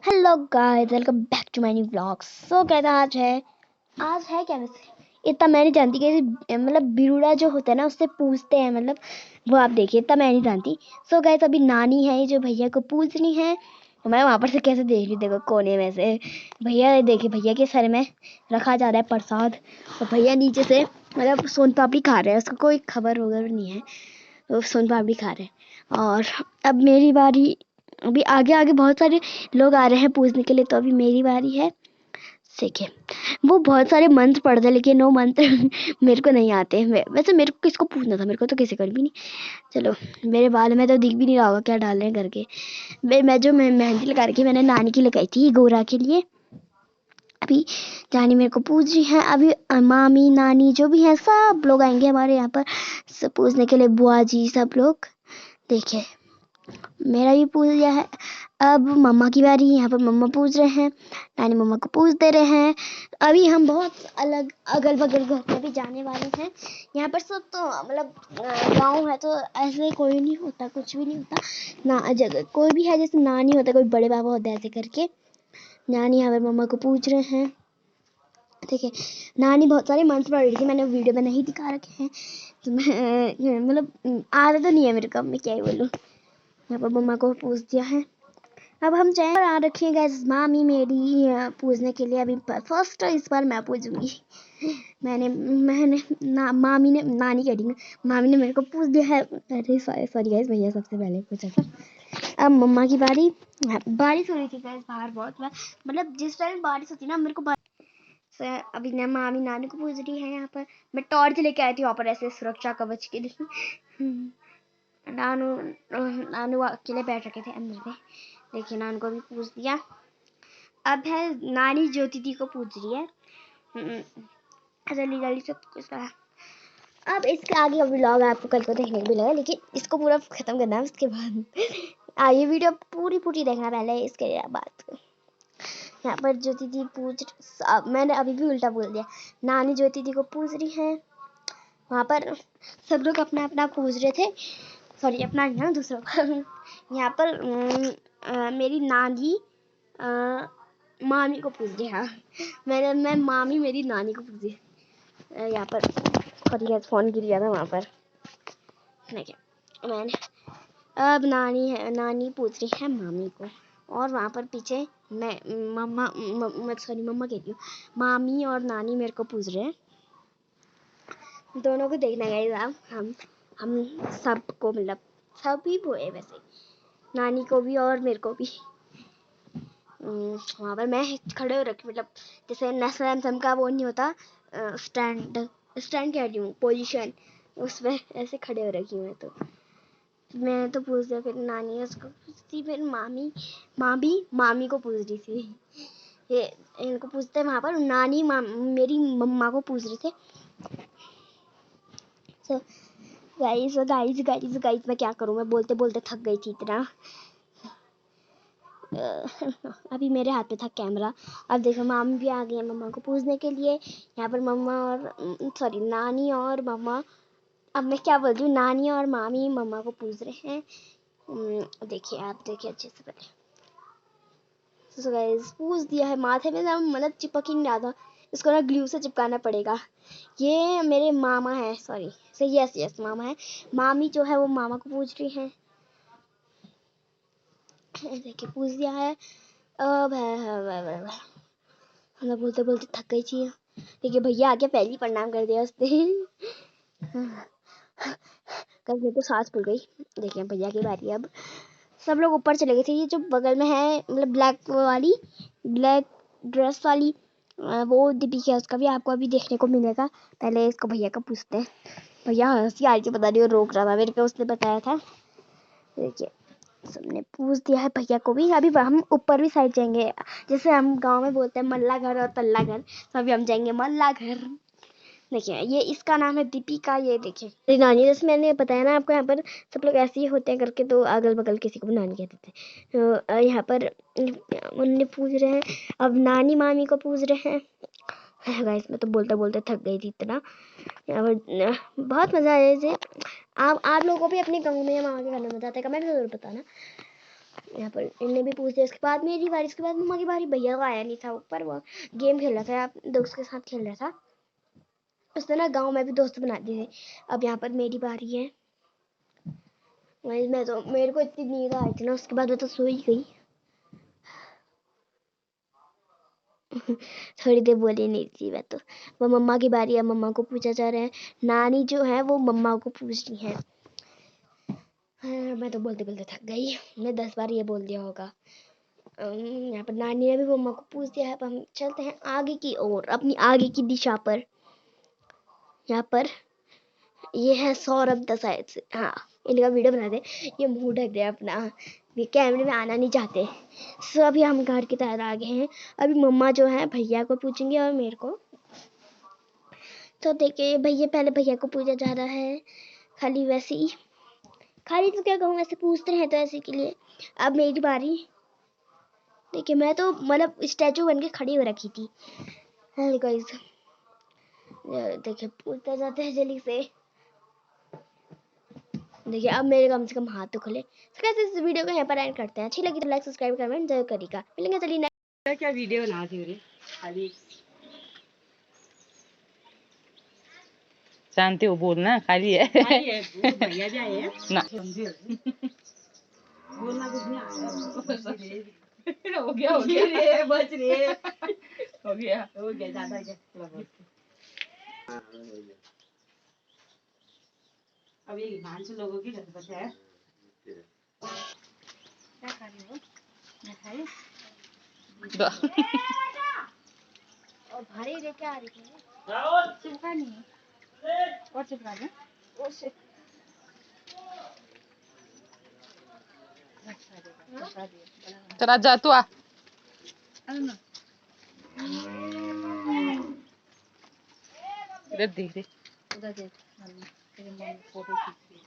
Hello guys, welcome back to my new vlog. So कहता आज है क्या वैसे इतना मैं नहीं जानती कैसे, मतलब बिरूड़ा जो होता है ना उससे पूछते हैं, मतलब वो आप देखिए, इतना मैं नहीं जानती। सो गाइस अभी नानी है जो भैया को पूछनी है। तो मैं वहां पर से कैसे देख रही, देखो कोने में से भैया, देखिए भैया के सर में रखा जा रहा है प्रसाद, और भैया नीचे से मतलब सोन पापड़ी खा रहे हैं, उसको कोई खबर वगैरह नहीं है, तो सोन पापड़ी खा रहे हैं। और अब मेरी बारी, अभी आगे आगे बहुत सारे लोग आ रहे हैं पूछने के लिए, तो अभी मेरी बारी है। देखिए वो बहुत सारे मंत्र पढ़ते हैं, लेकिन वो मंत्र मेरे को नहीं आते। वैसे मेरे को किसको पूछना था, मेरे को तो किसी को भी नहीं। चलो, मेरे बाल में तो दिख भी नहीं रहा होगा क्या डाल रहे हैं करके। मैं जो मेहंदी लगा रखी मैंने नानी की लगाई थी गोरा के लिए। अभी नानी मेरे को पूछ रही है। अभी मामी नानी जो भी है सब लोग आएंगे हमारे यहाँ पर सब पूछने के लिए, बुआ जी सब लोग। देखिए मेरा भी पूछ लिया है। अब मम्मा की बारी, यहाँ पर मम्मा पूछ रहे हैं, नानी मम्मा को पूछ दे रहे हैं। अभी हम बहुत अलग अगल बगल घर पे भी जाने वाले हैं। यहाँ पर सब तो मतलब गांव है, तो ऐसे कोई नहीं होता, कुछ भी नहीं होता ना। जगह कोई भी है जैसे नानी होता, कोई बड़े बाबा होता है, ऐसे करके नानी यहाँ पर मम्मा को पूछ रहे हैं। ठीक है, नानी बहुत सारे मंत्र पढ़ रही थी, मैंने वीडियो में नहीं दिखा रखे हैं, तो मैं मतलब आदत तो नहीं है मेरे को, मैं क्या ही बोलूँ। यहाँ पर मम्मा को पूछ दिया है। अब हम चाहे आ रखिएगा मामी मेरी पूछने के लिए। अभी फर्स्ट इस बार मैं पूछूंगी। मैंने मैंने मामी ने, नानी कह रही हूँ, मामी ने मेरे को पूछ दिया है। अरे सॉरी गाइस, भैया सबसे पहले पूछा था। अब मम्मा की बारी। बारिश हो रही थी गाइस बाहर बहुत, मतलब जिस टाइम बारिश होती है ना मेरे को अभी ना मामी नानी को पूछ रही है। यहाँ पर मैं टॉर्च लेके आई थी वहाँ पर ऐसे सुरक्षा कवच के लिए। नानू नानू अकेले बैठ रखे थे अंदर में। देखिए नानू को भी पूछ दिया। अब है नानी ज्योति दी को पूछ रही है। जल्दी जल्दी सब कुछ करा। अब इसके आगे का व्लॉग आपको कल को देखने को मिलेगा, लेकिन इसको पूरा खत्म करना है उसके बाद। ये वीडियो पूरी देखना पहले, इसके बाद। यहाँ पर ज्योति दी मैंने अभी भी उल्टा बोल दिया। नानी ज्योति दी को पूछ रही है। वहाँ पर सब लोग अपना अपना पूछ रहे थे, सॉरी अपना नहीं ना दूसरों का। यहाँ पर मेरी नानी मामी को पूछ रही है। मैं मामी मेरी नानी को पूछ रही। यहाँ पर सॉरी फोन गिर गया था वहाँ पर। ठीक है, मैंने अब नानी पूछ रही है मामी को, और वहाँ पर पीछे मैं मम्मा मम्मा कहती हूँ, मामी और नानी मेरे को पूछ रहे हैं। दोनों को देखना गाइस, हम सबको, मतलब सभी बोए वैसे, नानी को भी और मेरे को भी। वहाँ पर मैं खड़े हो रखी, मतलब जैसे नेशनल एंथम का वो नहीं होता, स्टैंड कह रही हूँ, पोजीशन, उसमें ऐसे खड़े हो रखी हूँ। तो मैं तो पूछ दिया, फिर नानी उसको पूछती, फिर मामी को पूछ रही थी। ये इनको पूछते वहाँ पर नानी मेरी मम्मा को पूछ रहे थे। सो गाइस मैं क्या करूँ, मैं बोलते बोलते थक गई थी इतना। अभी मेरे हाथ में था कैमरा। अब देखो मामी भी आ गई है मम्मा को पूछने के लिए। यहाँ पर मम्मा और सॉरी नानी और मम्मा, अब मैं क्या बोल रही हूँ, नानी और मामी मम्मा को पूछ रहे हैं। देखिए आप देखिए अच्छे से पहले। तो गाइस पूछ दिया है, माथे में ना मतलब चिपक ही नहीं रहा था, इसको ना ग्लू से चिपकाना पड़ेगा। ये मेरे मामा है, सॉरी सही, यस मामा है। मामी जो है वो मामा को पूछ रही है। देखिए पूछ दिया है। अब मैं बोलते बोलते थक गई थी। देखिए भैया आके पहली प्रणाम कर दिया उसने। कल मेरे को सांस फूल गई। देखिए भैया की बारी। अब सब लोग ऊपर चले गए थे। ये जो बगल में है, मतलब ब्लैक ड्रेस वाली, वो दीपिका है, उसका भी आपको अभी देखने को मिलेगा। पहले इसको भैया का पूछते हैं। भैया हंसी आ रही थी, पता नहीं वो रोक रहा था मेरे को, उसने बताया था। देखिए सबने पूछ दिया है भैया को भी। अभी हम ऊपर भी साइड जाएंगे, जैसे हम गांव में बोलते हैं मल्ला घर और तल्ला घर, तो अभी हम जाएंगे मल्ला घर। देखिए ये इसका नाम है दीपिका। ये देखिए नानी, जैसे मैंने बताया ना आपको, यहाँ पर सब लोग ऐसे ही होते हैं करके, तो अगल बगल किसी को भी नानी कहते थे। तो यहाँ पर उन्हें पूछ रहे हैं। अब नानी मामी को पूछ रहे हैं। गाइस मैं तो बोलते बोलते थक गई थी इतना। यहाँ पर बहुत मजा आया। जैसे आप लोगों को भी अपने गाँव में या मामा के घर में मजा आता है, कमेंट जरूर बताना। यहाँ पर इन्हें भी पूछ दिया। उसके बाद मेरी बारी, उसके बाद मम्मा की बारी। भैया को आया नहीं था ऊपर, वो गेम खेल रहा था, आप दोस्त के साथ खेल रहा था। उसने ना गांव में भी दोस्त बना दिए थे। अब यहाँ पर मेरी बारी है। मैं तो, मेरे को इतनी नींद आई थी ना, उसके बाद मैं तो सो ही गई। थोड़ी देर बोली नहीं थी मैं तो। वो मम्मा की बारी है, मम्मा को पूछा जा रहा है। नानी जो है वो मम्मा को पूछ रही है। मैं तो बोलते बोलते थक गई, मैं 10 बार ये बोल दिया होगा। यहाँ पर नानी ने भी मम्मा को पूछ दिया है। अब हम चलते हैं आगे की ओर, अपनी आगे की दिशा पर। यहाँ पर ये है सौरभ द साइड से, हाँ इनका वीडियो बना दे। ये मुंह ढक दे अपना, ये कैमरे में आना नहीं चाहते। सो अभी हम घर की तरफ आ गए हैं। अभी मम्मा जो है भैया को पूछेंगे और मेरे को। तो देखिए भैया, पहले भैया को पूछा जा रहा है। खाली वैसे ही, खाली तो क्या कहूँ, वैसे पूछते हैं तो ऐसे के लिए। अब मेरी बारी। देखिए मैं तो मतलब स्टैचू बन के खड़ी हो रखी थी। हेलो गाइस, देखिए पूछते जाते हैं जल्दी से। देखिए अब मेरे कम से कम हाथ तो खुले। तो कैसे इस वीडियो को यहाँ पर एंड करते हैं। अच्छी लगी तो लाइक सब्सक्राइब कमेंट जरूर करिएगा। मिलेंगे चलिए नेक्स्ट। क्या वीडियो बना थी रे खाली शांति हो बोलना, खाली है भैया जाए ना बोलना कुछ नहीं आया। हो गया रे, बच रे, हो गया ज्यादा क्या। अब ये हिमांशु लोगों की गणपत है। क्या खा रही हो? मैं खाई और भारी लेके आ रही थी। चिपका नहीं है और चिपका दे। चला जा तू आ। इधर देख रे, उधर देख, तेरी मम्मी फोटो खींच रही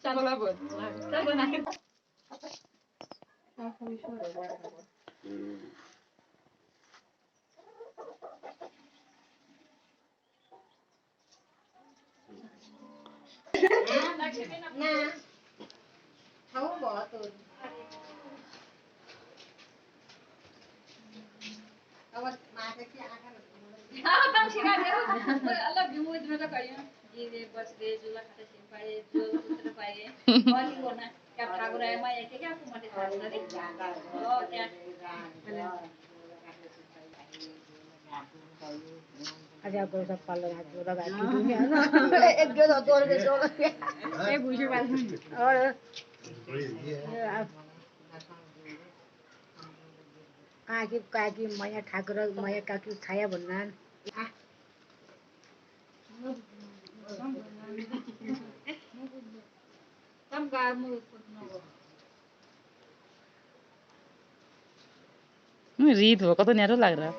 चला बोल चल बना के ना खाओ बहुत हो अब माता की आंखें हां तम सिखा दे अलग विमोज में तो कहियो जी रे बस रे जुला खाते सिम पाए जो सूत्र पाए और ही होना क्या ठाकुर है मैं एक क्या आपको मटे साथ नहीं ओ क्या अच्छा को सब पाल रहा है लगा के दुनिया ना एक जो दो के सो ए पूछे बात और काकी माया ठाकुर माया काकी छाया भन्ना रीत हो कतो न्यारो लग रहा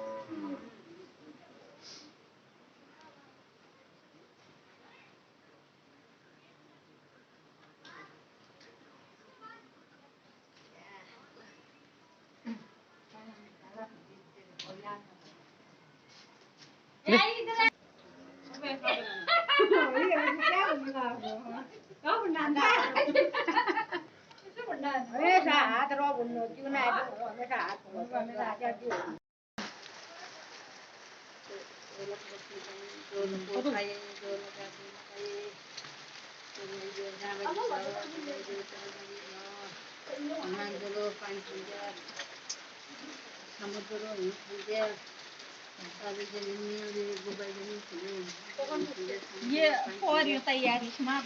ये और ये तैयारी बस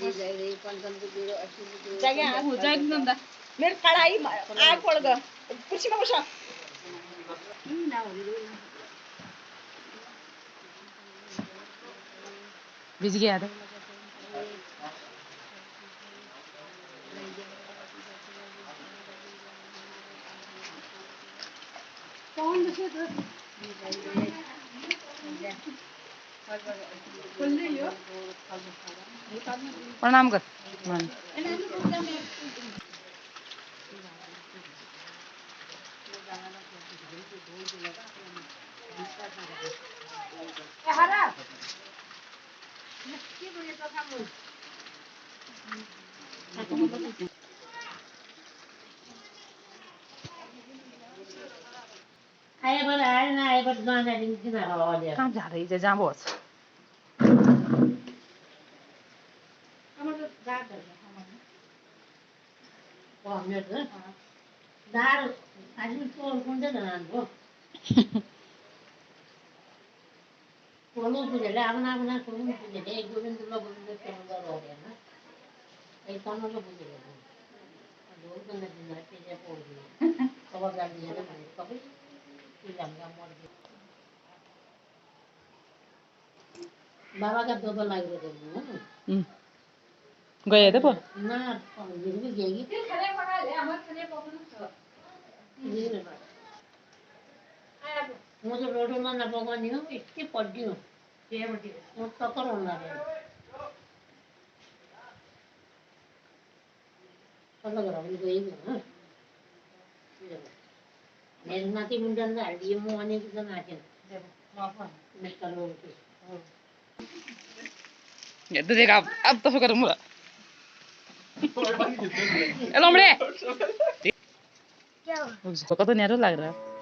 जगह हो जाएगा मेरे कढ़ाई आग पड़ गया कुर्सी में बसा भिज गया था कौन प्रणाम कर कहाँ जा रही है जहाँ बस गए थे पर ये तो देख अब तो करूँगा हेलो हमरे उसको तो नहीं लग रहा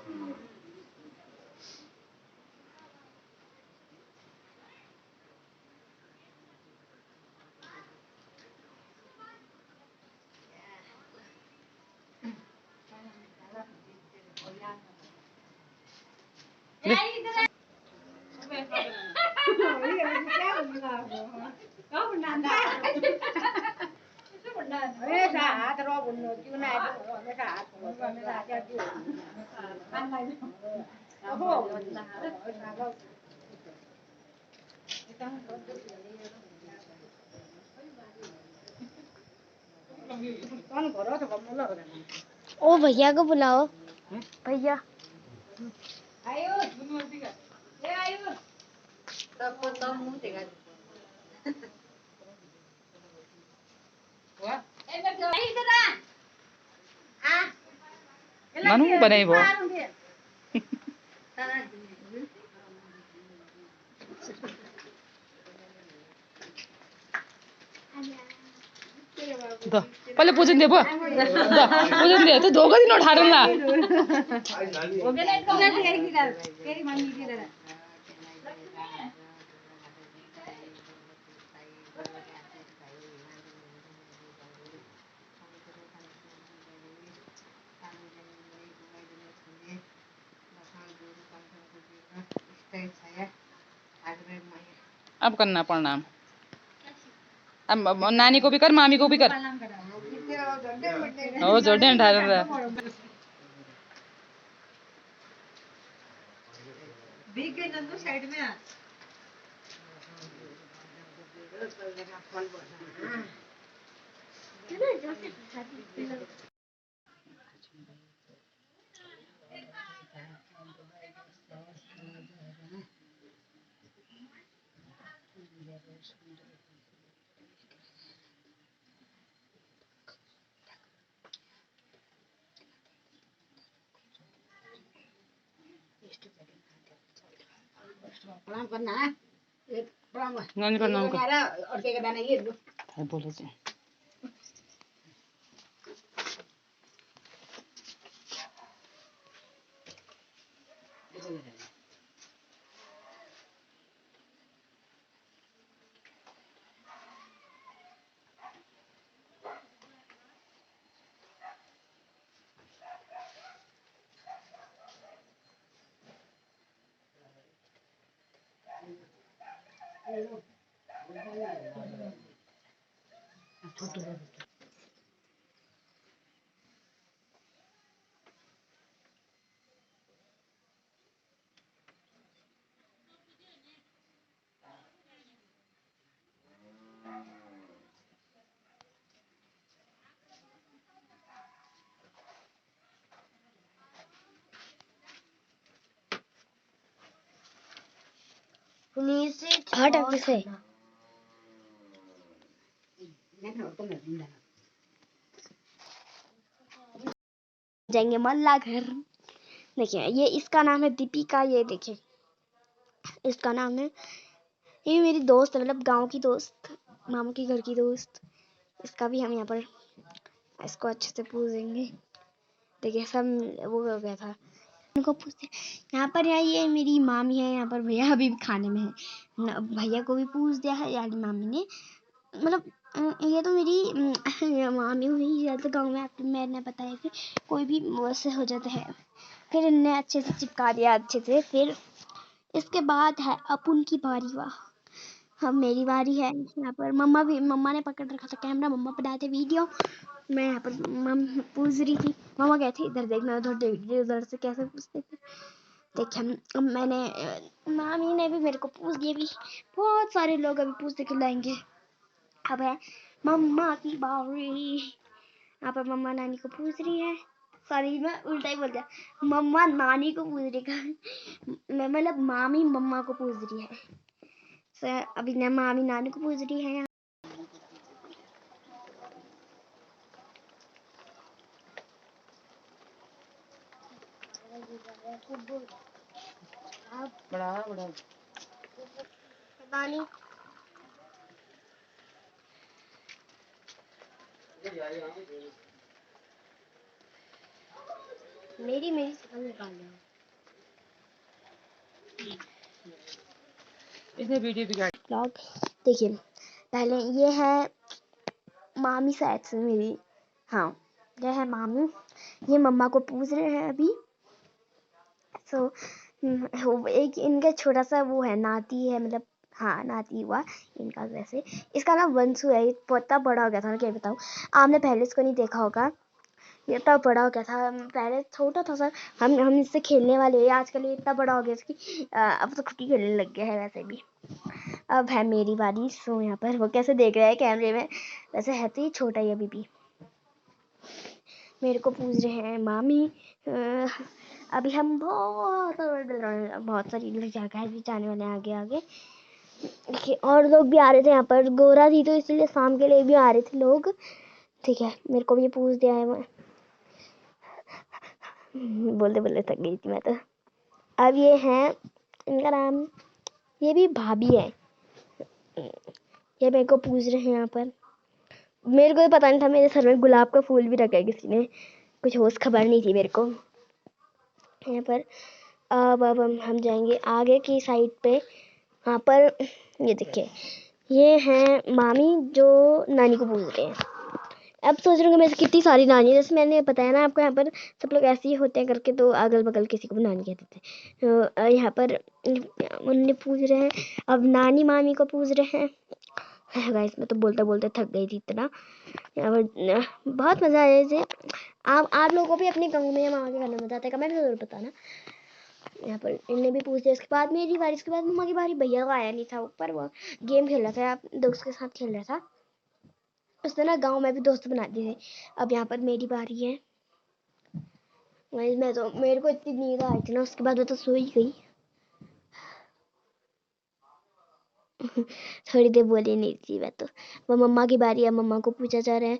ओ भैया को बुलाओ भैया ननु बनाई वो तो पहले पूजन दे बो पूजन दे तो धोखा दिन उठा रहा अब करना प्रणाम अब नानी को भी कर मामी को भी कर ओ जोड़े उठा रहा साइड में प्रणाम करना है प्रणाम नानी प्रणाम कर और के दाना ये बोले जी हट अभी से जाएंगे मल्ला घर। देखिए ये इसका नाम है दीपिका, ये देखिए इसका नाम है, ये मेरी दोस्त है, मतलब गांव की दोस्त, मामू के घर की दोस्त। इसका भी हम यहाँ पर इसको अच्छे से पूजेंगे। देखिए सब वो हो गया था, उनको पूछते यहाँ पर है। ये मेरी मामी है, यहाँ पर भैया अभी भी खाने में है, भैया को भी पूछ दिया है यार मामी ने, मतलब ये तो मेरी मामी हुई। या तो गाँव में आपको मैंने बताया कि कोई भी वैसे हो जाते हैं, फिर इनने अच्छे से चिपका दिया अच्छे से। फिर इसके बाद है अपुन की बारी। वाह अब मेरी बारी है। यहाँ पर मम्मा ने पकड़ रखा था कैमरा, मम्मा बनाते वीडियो, मैं यहाँ पर पूछ रही थी। मम्मा कहती इधर देख, मैं उधर देख रही, उधर से कैसे पूछते थे। देखिए अब मैंने मामी ने भी मेरे को पूछ दिया, भी बहुत सारे लोग अभी पूछते के लाएंगे। अब है मम्मा की बारी। यहाँ पर मम्मा नानी को पूछ रही है, सॉरी मैं उल्टा ही बोल दिया, मम्मा नानी को पूछ रही है, मतलब मामी मम्मा को पूछ रही है। अभी ना मामी नानी को पूछ रही है। बड़ा बड़ा नानी मेरी शक्ल निकाल लो। इसने वीडियो बिगाड़। ब्लॉग देखिए, पहले ये है मामी शायद से मेरी, हाँ ये है मामी, ये मम्मा को पूछ रहे हैं अभी। सो एक इनका छोटा सा वो है, नाती है, मतलब हाँ नाती हुआ इनका। वैसे इसका नाम वंशु है। ये बहुत बड़ा हो गया था, क्या बताऊँ, आपने पहले इसको नहीं देखा होगा, ये इतना बड़ा हो गया था, पहले छोटा था सर। हम इससे खेलने वाले हैं, आजकल ये इतना बड़ा हो गया इसकी, अब तो खुद ही खेलने लग गया है वैसे भी। अब है मेरी बारी। सो यहाँ पर वो कैसे देख रहा है कैमरे में, वैसे है तो ये छोटा ही अभी भी। मेरे को पूछ रहे हैं मामी, अभी हम बहुत सारी जगह भी जाने वाले हैं आगे आगे। देखिए और लोग भी आ रहे थे, यहाँ पर गोरा थी तो इसलिए शाम के लिए भी आ रहे थे लोग। ठीक है मेरे को भी पूछ दिया है, मैं बोलते बोलते थक गई थी मैं तो। अब ये है इनका नाम, ये भी भाभी है, ये मेरे को पूछ रहे हैं यहाँ पर। मेरे को तो पता नहीं था, मेरे सर में गुलाब का फूल भी रखा है किसी ने, कुछ होश खबर नहीं थी मेरे को। यहाँ पर अब हम जाएंगे आगे की साइड पे। यहाँ पर ये देखिए, ये हैं मामी जो नानी को पूछ रहे हैं। अब सोच रहे होंगे मेरे से कितनी सारी नानी है, जैसे मैंने बताया ना आपको, यहाँ पर सब लोग ऐसे ही होते हैं करके, तो अगल बगल किसी को भी नानी कहते थे। तो यहाँ पर उन्हें पूछ रहे हैं, अब नानी मामी को पूछ रहे हैं। गाइस मैं तो बोलते बोलते थक गई थी इतना। यहाँ पर बहुत मज़ा आया। जैसे आप लोगों को भी अपने गाँव में या मामा के घर में मजा आता है, कमेंट में जरूर बताना। यहाँ पर इनने भी पूछ दिया। इसके बाद मेरी बारी, इसके बाद मम्मा की बारी। भैया को आया नहीं था ऊपर, वो गेम खेल रहा था, दोस्त के साथ खेल रहा था। उसने ना गांव में भी दोस्त बना दिए थे। अब यहाँ पर मेरी बारी है। मैं तो, मेरे को इतनी नींद आई थी ना, उसके बाद मैं तो सो ही गई। थोड़ी देर बोली नहीं थी मैं तो। वो मम्मा की बारी है, मम्मा को पूछा जा रहा है